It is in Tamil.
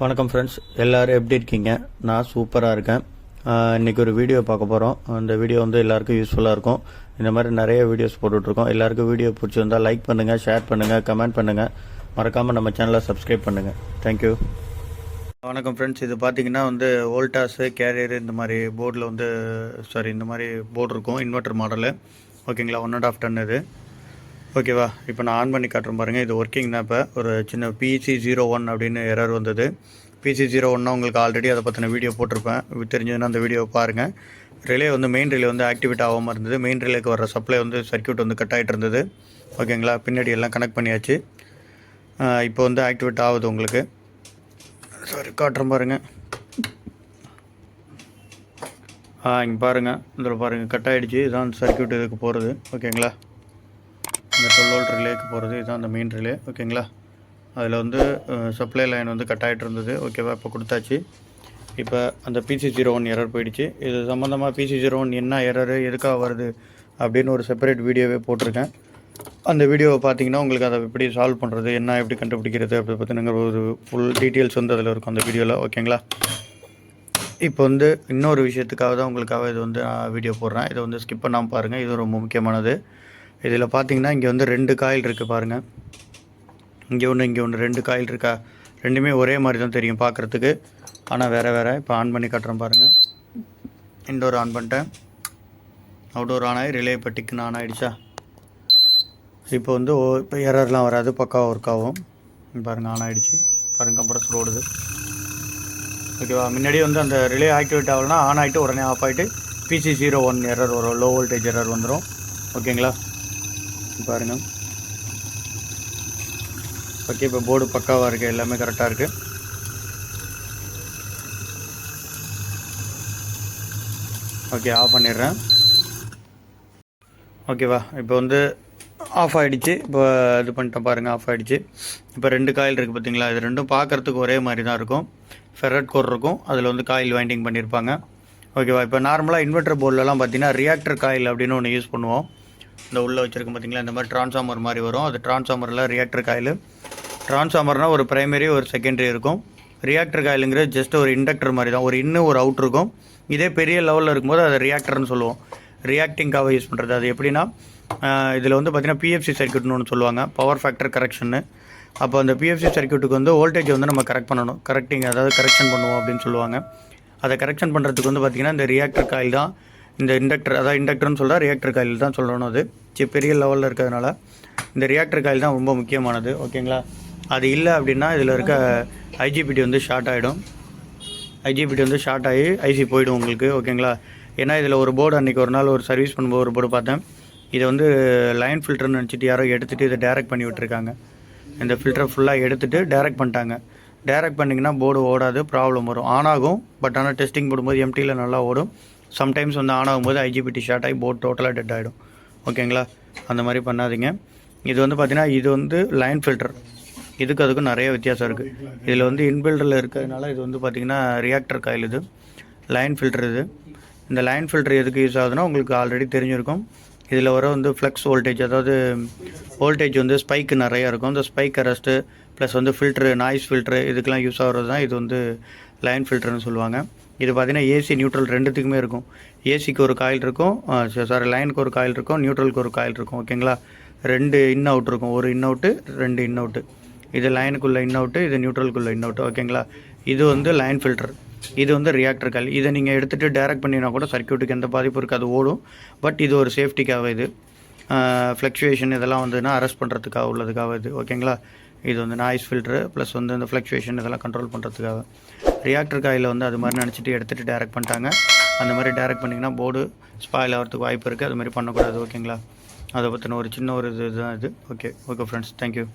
வணக்கம் ஃப்ரெண்ட்ஸ், எல்லோரும் எப்படி இருக்கீங்க? நான் சூப்பராக இருக்கேன். இன்றைக்கி ஒரு வீடியோ பார்க்க போகிறோம். அந்த வீடியோ வந்து எல்லாருக்கும் யூஸ்ஃபுல்லாக இருக்கும். இந்த மாதிரி நிறைய வீடியோஸ் போட்டுட்ருக்கோம். எல்லாருக்கும் வீடியோ பிடிச்சிருந்தால் லைக் பண்ணுங்கள், ஷேர் பண்ணுங்கள், கமெண்ட் பண்ணுங்கள். மறக்காமல் நம்ம சேனலை சப்ஸ்கிரைப் பண்ணுங்கள். தேங்க்யூ. வணக்கம் ஃப்ரெண்ட்ஸ், இது பார்த்தீங்கன்னா வந்து வோல்டாஸு, கேரியர் இந்த மாதிரி போர்டில் வந்து இந்த மாதிரி போர்டு இருக்கும். இன்வெர்டர் மாடலு, ஓகேங்களா? 1.5 டன் இது, ஓகேவா? இப்போ நான் ஆன் பண்ணி காட்டுறேன் பாருங்கள். இது ஒர்க்கிங் தான். இப்போ ஒரு சின்ன PC01 அப்படின்னு எரர் வந்தது. PC01 உங்களுக்கு ஆல்ரெடி அதை பற்றின வீடியோ போட்டிருப்பேன். தெரிஞ்சதுன்னா அந்த வீடியோ பாருங்கள். ரிலே வந்து மெயின் ரிலே வந்து ஆக்டிவேட் ஆகாமல் இருந்தது. மெயின் ரிலேக்கு வர சப்ளை வந்து சர்க்யூட் வந்து கட் ஆகிட்டு இருந்தது, ஓகேங்களா? பின்னாடி எல்லாம் கனெக்ட் பண்ணியாச்சு. இப்போ வந்து ஆக்டிவேட் ஆகுது உங்களுக்கு. காட்டுறேன் பாருங்கள். இங்கே பாருங்கள், இதில் பாருங்கள், கட் ஆகிடுச்சு. இதுதான் சர்க்யூட் இதுக்கு போகிறது, ஓகேங்களா? இந்த 12 வோல்ட் ரிலேக்கு போகிறது இதுதான் அந்த மெயின் ரிலே, ஓகேங்களா? அதில் வந்து சப்ளை லைன் வந்து கட் ஆகிட்டு இருந்தது, ஓகேவா? இப்போ கொடுத்தாச்சு. இப்போ அந்த PC01 எரர் போயிடுச்சு. இது சம்மந்தமாக PC01 என்ன எரரு, எதுக்காக வருது அப்படின்னு ஒரு செப்பரேட் வீடியோவே போட்டிருக்கேன். அந்த வீடியோவை பார்த்தீங்கன்னா உங்களுக்கு அதை எப்படி சால்வ் பண்ணுறது, என்ன எப்படி கண்டுபிடிக்கிறது அப்படி பற்றின ஒரு ஃபுல் டீட்டெயில்ஸ் வந்து அதில் இருக்கும் அந்த வீடியோவில், ஓகேங்களா? இப்போ வந்து இன்னொரு விஷயத்துக்காக தான் உங்களுக்காக இது வந்து நான் வீடியோ போடுறேன். இதை வந்து ஸ்கிப் பண்ணாமல் பாருங்கள். இது ரொம்ப முக்கியமானது. இதில் பார்த்தீங்கன்னா இங்கே வந்து 2 காயில் இருக்குது பாருங்கள். இங்கே ஒன்று, இங்கே ஒன்று, 2 காயில் இருக்கா? ரெண்டுமே ஒரே மாதிரி தான் தெரியும் பார்க்குறதுக்கு, ஆனால் வேறு வேறு. இப்போ ஆன் பண்ணி காட்டுறேன் பாருங்கள். இன்டோர் ஆன் பண்ணிட்டேன், அவுட்டோர் ஆன் ஆகி ரிலே இப்போ டிக்குன்னு ஆன் ஆகிடுச்சா? இப்போ வந்து இப்போ எரர்லாம் வராது, பக்காவாக ஒர்க் ஆகும். பாருங்கள், ஆன் ஆகிடுச்சு. பாருங்கள், கம்ப்ரஸர் ஓடுது, ஓகேவா? முன்னாடியே வந்து அந்த ரிலே ஆக்டிவேட் ஆகலைன்னா ஆன் ஆகிட்டு உடனே ஆஃப் ஆகிட்டு PC01 எரர் வரும், லோ வோல்டேஜ் எரர் வந்துடும், ஓகேங்களா? பாருங்கள், ஓகே. இப்போ போர்டு பக்காவாக இருக்குது, எல்லாமே கரெக்டாக இருக்குது. ஓகே, ஆஃப் பண்ணிடுறேன், ஓகேவா? இப்போ வந்து ஆஃப் ஆகிடுச்சு. இப்போ இது பண்ணிட்டேன் பாருங்கள், ஆஃப் ஆகிடுச்சு. இப்போ 2 காயில் இருக்குது பார்த்தீங்களா? இது ரெண்டும் பார்க்குறதுக்கு ஒரே மாதிரி தான் இருக்கும். ஃபெரட் கோர் இருக்கும், அதில் வந்து காயில் வைண்டிங் பண்ணியிருப்பாங்க, ஓகேவா? இப்போ நார்மலாக இன்வெர்டர் போர்டிலலாம் பார்த்தீங்கன்னா ரியாக்டர் காயில் அப்படின்னு ஒன்று யூஸ் பண்ணுவோம். இந்த உள்ளே வச்சுருக்கோம் பார்த்தீங்களா? இந்த மாதிரி டிரான்ஸ்ஃபார்மர் மாதிரி வரும். அது டிரான்ஸ்ஃபார்மரில் ரியாக்டர் காயில். டிரான்ஸ்ஃபார்மர்னால் ஒரு பிரைமரி ஒரு செகண்டரி இருக்கும். ரியாக்டர் காயிலுங்கிறது ஜஸ்ட் ஒரு இண்டக்டர் மாதிரி தான். ஒரு இன்னும் ஒரு அவுட் இருக்கும். இதே பெரிய லெவலில் இருக்கும்போது அதை ரியாக்டர்னு சொல்லுவோம். ரியாக்டிங்காக யூஸ் பண்ணுறது. அது எப்படின்னா, இதில் வந்து பார்த்திங்கன்னா PFC சர்க்யூட்னு ஒன்று சொல்லுவாங்க, பவர் ஃபேக்டர் கரெக்ஷன்னு. அப்போ அந்த PFC சர்க்யூட்டுக்கு வந்து வோல்டேஜ் வந்து நம்ம கரெக்ட் பண்ணணும். அதாவது கரெக்ஷன் பண்ணுவோம் அப்படின்னு சொல்லுவாங்க. அதை கரெக்ஷன் பண்ணுறதுக்கு வந்து பார்த்திங்கன்னா இந்த ரியாக்டர் காயில் தான், இந்த இண்டக்டர், அதாவது இண்டக்டர்னு சொல்கிறா, ரியாக்டர் காயில் தான் சொல்லணும். அது பெரிய லெவலில் இருக்கிறதுனால இந்த ரியாக்டர் காயில் தான் ரொம்ப முக்கியமானது, ஓகேங்களா? அது இல்லை அப்படின்னா இதில் இருக்க IGBT வந்து ஷார்ட் ஆகிடும். IGBT வந்து ஷார்ட் ஆகி ஐசி போய்டும் உங்களுக்கு, ஓகேங்களா? ஏன்னா இதில் ஒரு போர்டு அன்றைக்கி ஒரு நாள் ஒரு சர்வீஸ் பண்ணும்போது ஒரு போர்டு பார்த்தேன். இதை வந்து லைன் ஃபில்டர்னு நினச்சிட்டு யாரோ எடுத்துகிட்டு இதை டேரெக்ட் பண்ணி விட்டுருக்காங்க. இந்த ஃபில்டரை ஃபுல்லாக எடுத்துகிட்டு டேரெக்ட் பண்ணிட்டாங்க. டேரெக்ட் பண்ணிங்கன்னா போர்டு ஓடாது, ப்ராப்ளம் வரும். ஆன் ஆகும், பட் ஆனால் டெஸ்டிங் போடும்போது எம்டியில் நல்லா ஓடும். சம்டைம்ஸ் வந்து ஆன் ஆகும்போது IGBT ஷார்ட் ஆகி போர்டு டோட்டலாக டெட் ஆகிடும், ஓகேங்களா? அந்த மாதிரி பண்ணாதீங்க. இது வந்து பார்த்திங்கன்னா இது வந்து லைன் ஃபில்டர். இதுக்கு அதுக்கும் நிறைய வித்தியாசம் இருக்குது. இதில் வந்து இன்பில்டரில் இருக்கிறதுனால இது வந்து பார்த்திங்கன்னா ரியாக்டர் காயில், இது லைன் ஃபில்டர். இது இந்த லைன் ஃபில்டர் எதுக்கு யூஸ் ஆகுதுன்னா உங்களுக்கு ஆல்ரெடி தெரிஞ்சிருக்கும். இதில் வர வந்து ஃப்ளக்ஸ் வோல்டேஜ், அதாவது வோல்டேஜ் வந்து ஸ்பைக்கு நிறையா இருக்கும். இந்த ஸ்பைக் அரெஸ்ட்டு ப்ளஸ் வந்து ஃபில்ட்ரு, நாய்ஸ் ஃபில்ட்ரு, இதுக்கெலாம் யூஸ் ஆகிறது தான் இது வந்து லைன் ஃபில்டர்னு சொல்லுவாங்க. இது பார்த்திங்கன்னா AC நியூட்ரல் ரெண்டுத்துக்குமே இருக்கும். ஏசிக்கு ஒரு காயில் இருக்கும், லைனுக்கு ஒரு காயில் இருக்கும், நியூட்ரலுக்கு ஒரு காயில் இருக்கும், ஓகேங்களா? 2 இன் அவுட் இருக்கும், ஒரு இன் அவுட்டு, 2 இன் அவுட்டு. இது லைனுக்குள்ளே இன் அவுட்டு, இது நியூட்ரலுக்குள்ளே இன் அவுட்டு, ஓகேங்களா? இது வந்து லைன் ஃபில்டர், இது வந்து ரியாக்டர் காயில். இதை நீங்கள் எடுத்துகிட்டு டேரெக்ட் பண்ணினா கூட சர்க்யூட்டுக்கு எந்த பாதிப்பு இருக்காது, ஓடும். பட் இது ஒரு சேஃப்டிக்காக, இது ஃப்ளக்சுவேஷன் இதெல்லாம் வந்துன்னா அரெஸ்ட் பண்ணுறதுக்காக உள்ளதுக்காக இது, ஓகேங்களா? இது வந்து நாய்ஸ் ஃபில்ட்ரு ப்ளஸ் வந்து இந்த ஃப்ளக்சுவேஷன் இதெல்லாம் கண்ட்ரோல் பண்ணுறதுக்காக. ரியாக்டர் காயில் வந்து அது மாதிரி நினச்சிட்டு எடுத்துகிட்டு டேரெக்ட் பண்ணிட்டாங்க. அந்த மாதிரி டேரெக்ட் பண்ணிங்கன்னா போர்டு ஸ்பாயில் ஆகிறதுக்கு வாய்ப்பு இருக்குது. அது மாதிரி பண்ணக்கூடாது, ஓகேங்களா? அதை பற்றின ஒரு சின்ன ஒரு இது தான் இது. Okay friends, thank you.